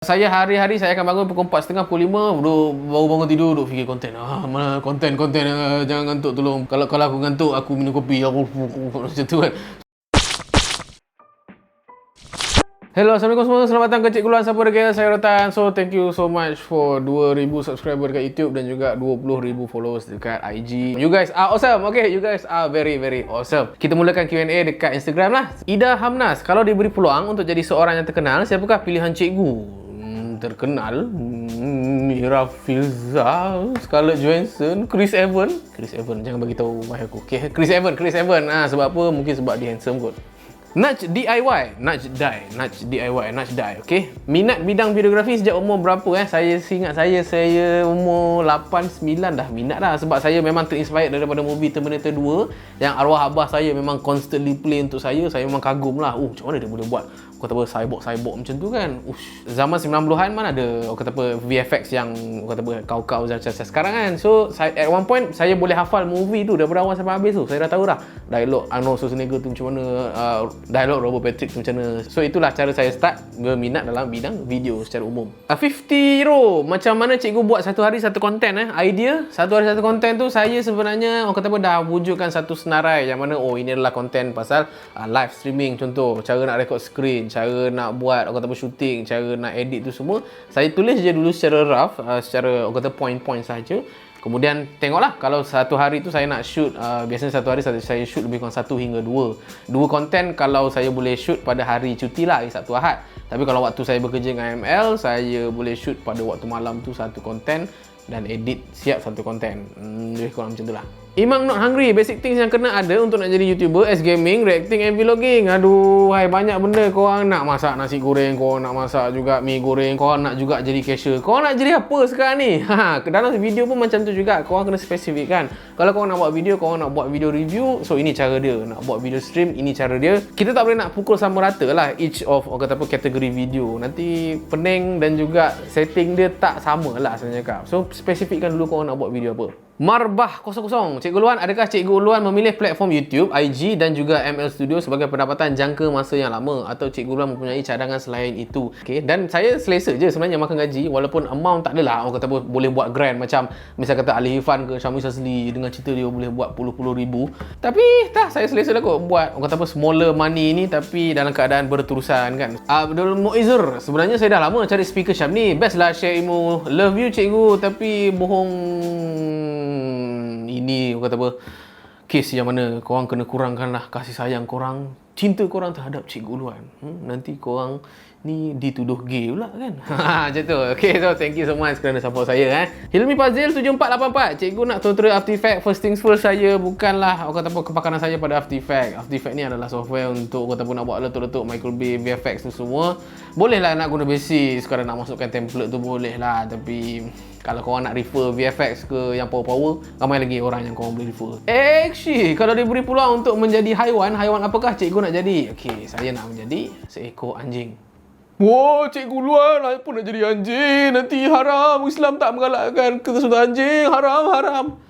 Saya hari-hari saya akan bangun pukul 4.30, pukul 5 baru bangun tidur duk fikir konten. Mana konten jangan ngantuk tolong. Kalau aku ngantuk aku minum kopi aku macam tu kan. Hello, Assalamualaikum semua. Selamat datang ke Cikgu Luan Siapa Dekat. Saya Rotan. So, thank you so much for 2,000 subscriber dekat YouTube dan juga 20,000 followers dekat IG. You guys are awesome. Okay, you guys are very awesome. Kita mulakan Q&A dekat Instagram lah. Ida Hamnas, kalau diberi peluang untuk jadi seorang yang terkenal, siapakah pilihan cikgu? Terkenal? Mira Filza, Scarlett Johansson, Chris Evans. Chris Evans, jangan bagi tahu wife aku. Okay, Chris Evans. Sebab apa? Mungkin sebab dia handsome kot. Nudge DIY, Nudge Die, okay. Minat bidang videografi sejak umur berapa Saya ingat saya umur 8, 9 dah minat dah. Sebab saya memang terinspired daripada movie Terminator 2 yang arwah abah saya memang constantly play untuk saya. Saya memang kagum lah. Macam mana dia boleh buat kata apa cyborg macam tu kan. Zaman 90-an mana ada kata apa VFX yang kata apa kau macam sekarang kan. So at one point saya boleh hafal movie tu daripada awal sampai habis tu. Saya dah tahu dah dialog Arnold Schwarzenegger tu macam mana, dialog Robert Patrick tu macam mana. So itulah cara saya start berminat dalam bidang video secara umum. 50 Euro, macam mana cikgu buat satu hari satu konten idea satu hari satu konten tu. Saya sebenarnya kata apa dah wujudkan satu senarai yang mana ini adalah konten pasal live streaming. Contoh cara nak record screen, cara nak buat orang kata apa shooting, cara nak edit tu semua saya tulis je dulu secara rough, secara orang kata point-point saja. Kemudian tengoklah kalau satu hari tu saya nak shoot, biasanya satu hari saya shoot lebih kurang 1 hingga 2 konten. Kalau saya boleh shoot pada hari cuti lah, hari Sabtu Ahad. Tapi kalau waktu saya bekerja dengan ML, saya boleh shoot pada waktu malam tu satu konten dan edit siap satu konten. Lebih kurang macam tu lah. Imam Not Hungry, basic things yang kena ada untuk nak jadi YouTuber, as gaming, reacting and vlogging. Aduh, banyak benda. Korang nak masak nasi goreng, korang nak masak juga mi goreng, korang nak juga jadi cashier. Korang nak jadi apa sekarang ni? Dalam video pun macam tu juga. Korang kena spesifik kan. Kalau korang nak buat video, korang nak buat video review, so ini cara dia. Nak buat video stream, ini cara dia. Kita tak boleh nak pukul sama rata lah each of kata apa kategori video. Nanti pening dan juga setting dia tak sama lah sebenarnya kak. So spesifikkan dulu korang nak buat video apa. Marbah 00, Cikgu Luan, adakah Cikgu Luan memilih platform YouTube, IG dan juga ML Studio sebagai pendapatan jangka masa yang lama atau Cikgu Luan mempunyai cadangan selain itu? Okay, dan saya selesa je sebenarnya makan gaji walaupun amount tak adalah orang kata boleh buat grand macam misal kata Ali Irfan ke Syamil Sazli dengan cerita dia boleh buat puluh ribu. Tapi saya selesa lah kot buat orang kata apa smaller money ni tapi dalam keadaan berterusan kan. Abdul Muizzur, sebenarnya saya dah lama cari speaker Syam ni. Best lah share ilmu. Love you cikgu tapi bohong. Ini kata apa kes yang mana korang kena kurangkanlah kasih sayang korang, cinta korang terhadap Cikgu Luan. Nanti korang ni dituduh gay pula kan. Macam tu. Okay, so thank you so much kerana support saya. Hilmi Fazil 7484, cikgu nak tutorial After Effects. First things first, saya bukanlah kata apa kepakaran saya pada After Effects. After Effects ni adalah software untuk kata apa nak buat letup-letup Michael Bay, VFX tu semua. Boleh lah nak guna basic, sekarang nak masukkan template tu boleh lah. Tapi kalau korang nak refer VFX ke yang power-power, ramai lagi orang yang korang boleh refer. Actually, kalau diberi peluang untuk menjadi haiwan apakah cikgu nak jadi? Okay, saya nak menjadi seekor anjing. Wah, Cikgu Luan, saya pun nak jadi anjing. Nanti haram. Islam tak menggalakkan kesudahan anjing. Haram.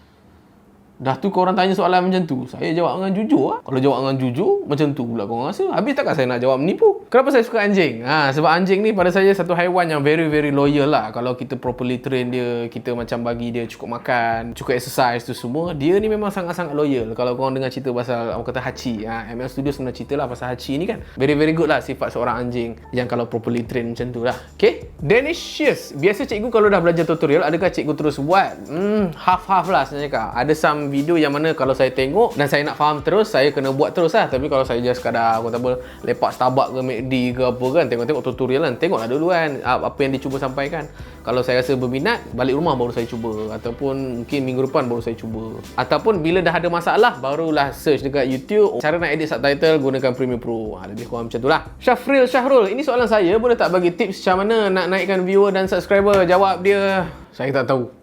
Dah tu korang tanya soalan macam tu, saya jawab dengan jujur lah. Kalau jawab dengan jujur, macam tu pula korang rasa. Habis takkan saya nak jawab menipu? Kenapa saya suka anjing? Sebab anjing ni pada saya satu haiwan yang very loyal lah. Kalau kita properly train dia, kita macam bagi dia cukup makan, cukup exercise tu semua, dia ni memang sangat-sangat loyal. Kalau korang dengar cerita pasal, orang kata Hachi, ML Studio sebenarnya cerita lah pasal Hachi ni kan. Very good lah sifat seorang anjing yang kalau properly train macam tu lah. Okay? Denisius, biasa cikgu kalau dah belajar tutorial, adakah cikgu terus buat? Half-half lah sebenarnya kak. Ada some video yang mana kalau saya tengok dan saya nak faham terus, saya kena buat terus lah. Tapi kalau saya just sekadar aku tak apa lepak Starbucks ke McD ke apa kan, tengok tutorial kan, tengoklah dulu kan apa yang dia cuba sampaikan. Kalau saya rasa berminat, balik rumah baru saya cuba, ataupun mungkin minggu depan baru saya cuba, ataupun bila dah ada masalah barulah search dekat YouTube cara nak edit subtitle gunakan Premiere Pro. Lebih kurang macam tu lah. Syahrul, ini soalan saya, boleh tak bagi tips macam mana nak naikkan viewer dan subscriber? Jawab dia, saya tak tahu.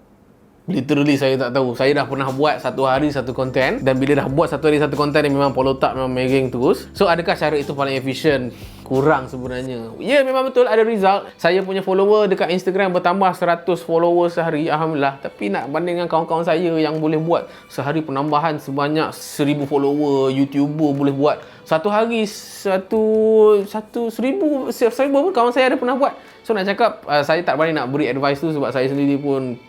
Literally saya tak tahu. Saya dah pernah buat satu hari satu konten, dan bila dah buat satu hari satu konten dia memang follow tak, memang megang terus. So adakah cara itu paling efisien? Kurang sebenarnya. Ya, memang betul ada result. Saya punya follower dekat Instagram bertambah 100 followers sehari, alhamdulillah. Tapi nak banding dengan kawan-kawan saya yang boleh buat sehari penambahan sebanyak 1000 follower, YouTuber boleh buat satu hari 1000 pun kawan saya ada pernah buat So nak cakap saya tak berani nak beri advice tu sebab saya sendiri pun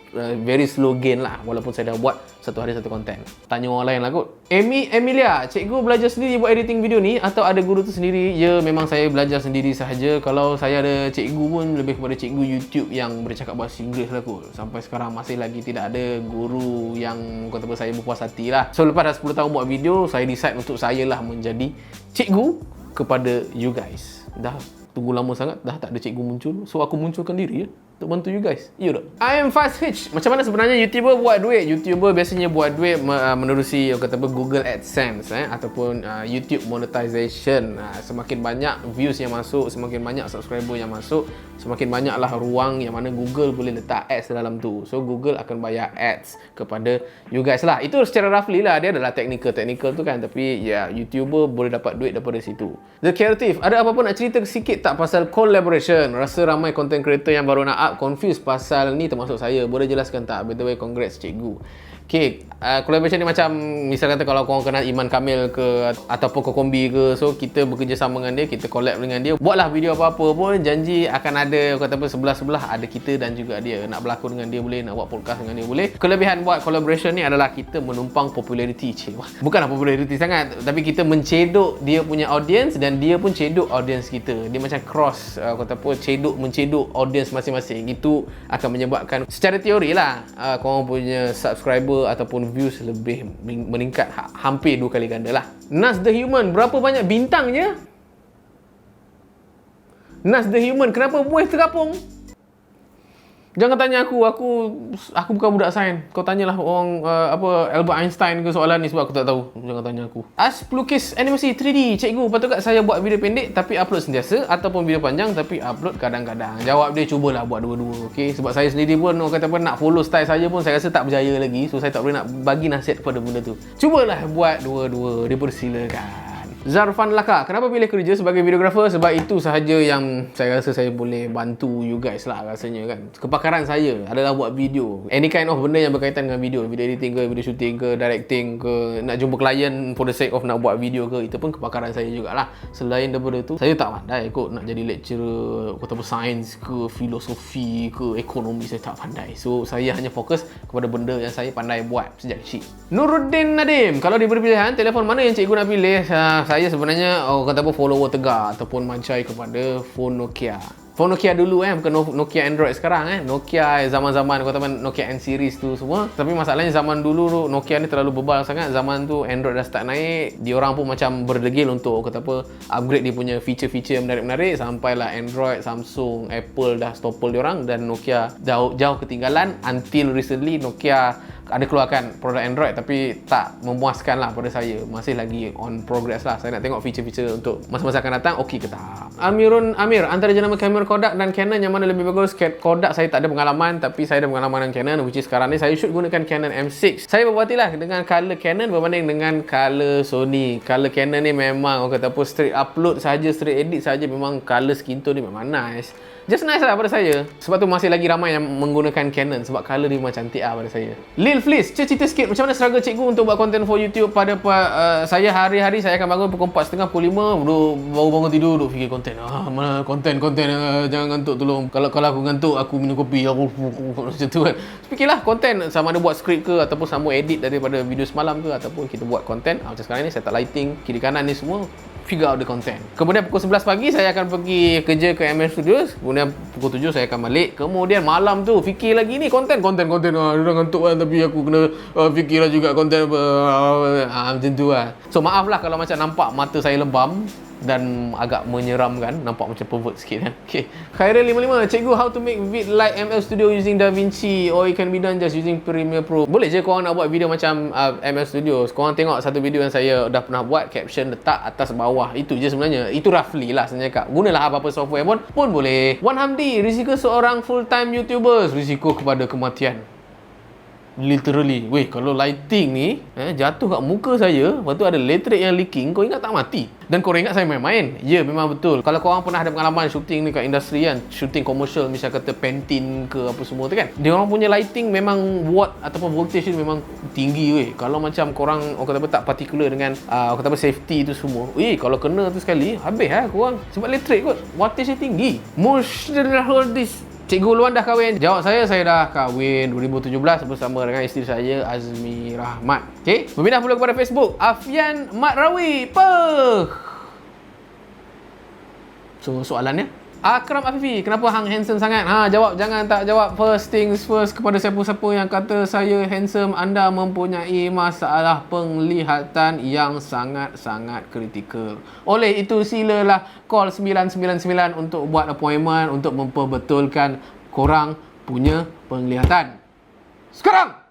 very slow gain lah walaupun saya dah buat satu hari satu konten. Tanya orang lain lah kot. Emilia, cikgu belajar sendiri buat editing video ni atau ada guru tu sendiri? Ya, memang saya belajar sendiri sahaja. Kalau saya ada cikgu pun lebih kepada cikgu YouTube yang bercakap bahasa Inggeris lah kot. Sampai sekarang masih lagi tidak ada guru yang kata apa saya berpuas hati lah. So lepas dah 10 tahun buat video, saya decide untuk saya lah menjadi cikgu kepada you guys. Dah tunggu lama sangat, dah tak ada cikgu muncul. So aku munculkan diri ya untuk bantu you guys. Ya tak? I am Fast Hitch. Macam mana sebenarnya YouTuber buat duit? YouTuber biasanya buat duit menerusi kata apa Google AdSense ataupun YouTube monetization. Semakin banyak views yang masuk, semakin banyak subscriber yang masuk, semakin banyaklah ruang yang mana Google boleh letak ads dalam tu. So Google akan bayar ads kepada you guys lah. Itu secara roughly lah. Dia adalah technical tu kan, tapi ya YouTuber boleh dapat duit daripada situ. The Creative, ada apa-apa nak cerita sikit tak pasal collaboration? Rasa ramai content creator yang baru nak up confused pasal ni, termasuk saya. Boleh jelaskan tak? By the way, congrats cikgu. Okay, collaboration ni macam misal kata kalau korang kenal Iman Kamil ke ataupun Kokombi ke, so kita bekerjasama dengan dia, kita collab dengan dia, buatlah video apa-apa pun, janji akan ada kata apa sebelah-sebelah ada kita dan juga dia. Nak berlakon dengan dia boleh, nak buat podcast dengan dia boleh. Kelebihan buat collaboration ni adalah kita menumpang populariti. Bukanlah populariti sangat, tapi kita mencedok dia punya audience dan dia pun cedok audience kita. Dia macam cross kata apa mencedok audience masing-masing. Itu akan menyebabkan secara teori lah korang punya subscriber ataupun views lebih meningkat hampir 2 kali ganda lah. Nas the Human, berapa banyak bintangnya? Nas the Human, kenapa buih terapung? Jangan tanya aku bukan budak sains. Kau tanyalah orang Albert Einstein ke soalan ni sebab aku tak tahu. Jangan tanya aku. As pelukis animasi 3D, cikgu, patut tak saya buat video pendek tapi upload sentiasa ataupun video panjang tapi upload kadang-kadang? Jawab dia, cubalah buat dua-dua, okey? Sebab saya sendiri pun orang kata apa nak follow style saya pun saya rasa tak berjaya lagi. So saya tak boleh nak bagi nasihat kepada benda tu. Cubalah buat dua-dua, dipersilakan. Zarfan Laka, kenapa pilih kerja sebagai videographer? Sebab itu sahaja yang saya rasa saya boleh bantu you guys lah rasanya kan. Kepakaran saya adalah buat video. Any kind of benda yang berkaitan dengan video editing ke, video shooting ke, directing ke, nak jumpa klien for the sake of nak buat video ke, itu pun kepakaran saya jugalah. Selain daripada tu, saya tak pandai kot nak jadi lecturer, kata apa sains ke, filosofi ke, ekonomi, saya tak pandai. So saya hanya fokus kepada benda yang saya pandai buat sejak kecil. Nuruddin Nadim, kalau diberi pilihan telefon mana yang cikgu nak pilih? Saya sebenarnya kata apa follower tegar ataupun mancai kepada phone Nokia. Phone Nokia dulu bukan Nokia Android sekarang Nokia zaman-zaman kata Nokia N series tu semua. Tapi masalahnya zaman dulu Nokia ni terlalu bebal sangat. Zaman tu Android dah start naik. Diorang pun macam berdegil untuk kata apa upgrade dia punya feature-feature yang menarik-menarik, sampailah Android, Samsung, Apple dah topple diorang dan Nokia jauh ketinggalan until recently Nokia ada keluarkan produk Android tapi tak memuaskan lah pada saya. Masih lagi on progress lah. Saya nak tengok feature-feature untuk masa-masa akan datang okey ke tak. Amir, antara jenama kamera Kodak dan Canon yang mana lebih bagus? Kodak saya tak ada pengalaman tapi saya ada pengalaman dengan Canon, which is sekarang ni saya shoot gunakan Canon M6. Saya berpuatilah dengan color Canon berbanding dengan color Sony. Color Canon ni memang orang kata apa straight upload saja, straight edit saja, memang color skin tone ni memang nice. Just nice lah pada saya. Sebab tu masih lagi ramai yang menggunakan Canon sebab color dia memang cantik lah pada saya. Lil Fliss, cerita sikit macam mana struggle cikgu untuk buat konten for YouTube pada saya hari-hari saya akan bangun pukul 4.30, pukul 5 baru bangun tidur duduk fikir konten. Mana konten jangan ngantuk tolong. Kalau aku ngantuk aku minum kopi aku macam tu kan. Fikirlah konten sama ada buat skrip ke ataupun sambung edit daripada video semalam ke ataupun kita buat konten. Macam sekarang ni set up lighting, kiri kanan ni semua figure out the content. Kemudian pukul 11 pagi saya akan pergi kerja ke MM Studios. Kemudian pukul 7 saya akan balik. Kemudian malam tu fikir lagi ni konten. Dia dah ngantuk kan tapi aku kena fikirlah juga konten macam tu lah. So maaf lah kalau macam nampak mata saya lebam dan agak menyeramkan, nampak macam pervert sikit kan. Okay. Khairil 55, cikgu, how to make vid like ML Studio using DaVinci or it can be done just using Premiere Pro? Boleh je korang nak buat video macam ML Studio. Korang tengok satu video yang saya dah pernah buat, caption letak atas bawah. Itu je sebenarnya. Itu roughly lah sebenarnya kak. Gunalah apa-apa software pun boleh. Wan Hamdi, risiko seorang full time YouTubers, risiko kepada kematian. Literally. Weh, kalau lighting ni jatuh kat muka saya, lepas tu ada elektrik yang leaking, kau ingat tak mati? Dan kau ingat saya main-main? Ya, memang betul. Kalau korang pernah ada pengalaman shooting ni kat industri kan, shooting commercial, misal kata Pantene ke apa semua tu kan, dia orang punya lighting memang watt ataupun voltage tu memang tinggi weh. Kalau macam korang orang kata apa tak particular dengan orang kata apa safety tu semua, weh, kalau kena tu sekali habis korang. Sebab elektrik kot, wattage dia tinggi. Mushrolis. Cikgu Luan dah kahwin? Jawab saya dah kahwin 2017 bersama dengan isteri saya Azmi Rahmat. Okey, berpindah pula kepada Facebook. Afian Matrawi. So soalannya, Akram Afifi, kenapa hang handsome sangat? Jawab, jangan tak jawab. First things first, kepada siapa-siapa yang kata saya handsome, anda mempunyai masalah penglihatan yang sangat-sangat kritikal. Oleh itu, silalah call 999 untuk buat appointment untuk memperbetulkan korang punya penglihatan. Sekarang!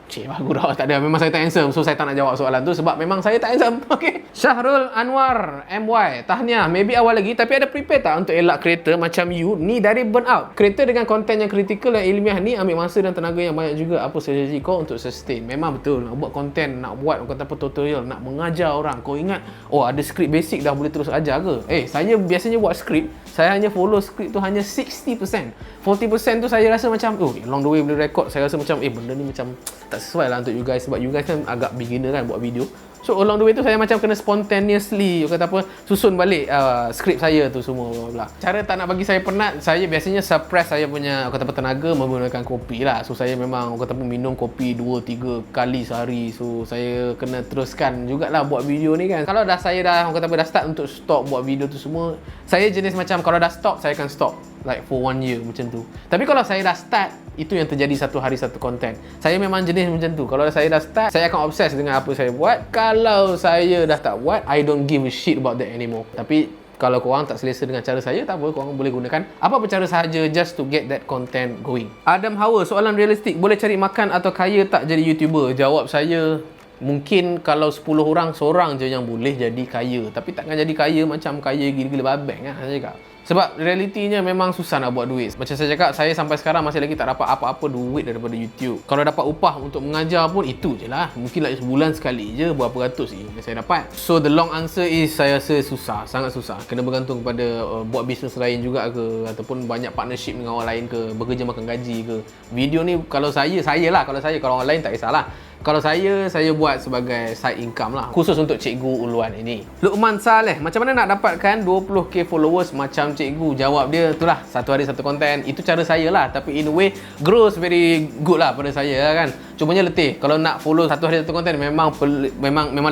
Cik, aku dah tak ada. Memang saya tak handsome. So, saya tak nak jawab soalan tu sebab memang saya tak handsome. Okay. Syahrul Anwar MY. Tahniah. Maybe awal lagi. Tapi ada prepare tak untuk elak creator macam you ni dari burnout? Creator dengan konten yang kritikal dan ilmiah ni ambil masa dan tenaga yang banyak juga. Apa strategi kau untuk sustain? Memang betul. Nak buat konten, nak buat kata apa tutorial, nak mengajar orang. Kau ingat, ada skrip basic dah boleh terus ajar ke? Saya biasanya buat skrip. Saya hanya follow skrip tu hanya 60%. 40% tu saya rasa macam, along the way boleh record. Saya rasa macam, benda ni macam tak sesuai lah untuk you guys. Sebab you guys kan agak beginner kan buat video. So along the way tu saya macam kena spontaneously kata apa, susun balik skrip saya tu semua bla bla. Cara tak nak bagi saya penat, saya biasanya suppress saya punya kata apa tenaga menggunakan kopi lah. So saya memang kata apa minum kopi 2-3 kali sehari. So saya kena teruskan jugalah buat video ni kan. Kalau saya dah kata apa dah start untuk stop buat video tu semua, saya jenis macam kalau dah stop saya akan stop like for 1 year macam tu. Tapi kalau saya dah start, itu yang terjadi satu hari satu konten. Saya memang jenis macam tu. Kalau saya dah start, saya akan obses dengan apa saya buat. Kalau saya dah tak buat, I don't give a shit about that anymore. Tapi kalau korang tak selesa dengan cara saya, tak apa, korang boleh gunakan apa-apa cara sahaja just to get that content going. Adam Hawa, soalan realistik, boleh cari makan atau kaya tak jadi YouTuber? Jawab saya, mungkin kalau 10 orang, seorang je yang boleh jadi kaya. Tapi takkan jadi kaya macam kaya gila-gila babeng kan saya cakap. Sebab realitinya memang susah nak buat duit. Macam saya cakap, saya sampai sekarang masih lagi tak dapat apa-apa duit daripada YouTube. Kalau dapat upah untuk mengajar pun itu je lah. Mungkin like sebulan sekali je berapa ratus yang saya dapat. So the long answer is, saya rasa susah, sangat susah. Kena bergantung kepada buat bisnes lain juga ke, ataupun banyak partnership dengan orang lain ke, bekerja makan gaji ke. Video ni kalau saya lah, kalau orang lain tak kisahlah. Kalau saya buat sebagai side income lah. Khusus untuk Cikgu Uluan ini. Luqman Saleh, macam mana nak dapatkan 20k followers macam Cikgu? Jawab dia, itulah, satu hari satu konten. Itu cara saya lah. Tapi in a way, grows very good lah pada saya kan. Cumanya letih. Kalau nak follow satu hari satu konten, memang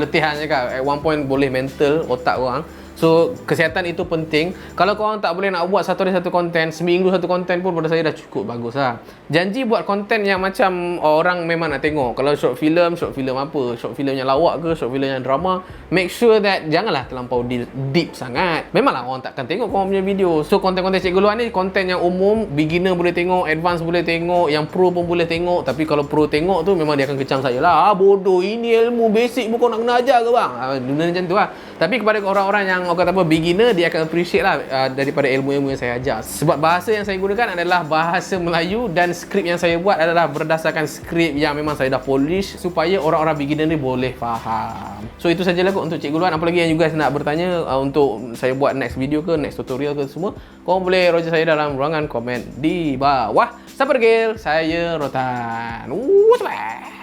letih lah cakap. At one point boleh mental otak orang. So, kesihatan itu penting. Kalau korang tak boleh nak buat satu hari satu konten, seminggu satu konten pun pada saya dah cukup bagus lah. Janji buat konten yang macam orang memang nak tengok. Kalau short film apa? Short film yang lawak ke, short film yang drama, make sure that janganlah terlampau deep sangat. Memanglah orang takkan tengok korang punya video. So, konten-konten Cikgu Luan ni konten yang umum, beginner boleh tengok, advance boleh tengok, yang pro pun boleh tengok. Tapi kalau pro tengok tu, memang dia akan kecam saya lah. Bodoh, ini ilmu basic pun kau nak kena ajar ke bang? Benda macam tu lah. Tapi kepada orang-orang yang orang kata apa beginner, dia akan appreciate lah daripada ilmu-ilmu yang saya ajar. Sebab bahasa yang saya gunakan adalah bahasa Melayu dan skrip yang saya buat adalah berdasarkan skrip yang memang saya dah polish supaya orang-orang beginner ni boleh faham. So itu sajalah kot untuk Cikgu Luan. Apa lagi yang you guys nak bertanya untuk saya buat next video ke, next tutorial ke semua, korang boleh roger saya dalam ruangan komen di bawah. Sabar Gil, saya Rotan. What's up?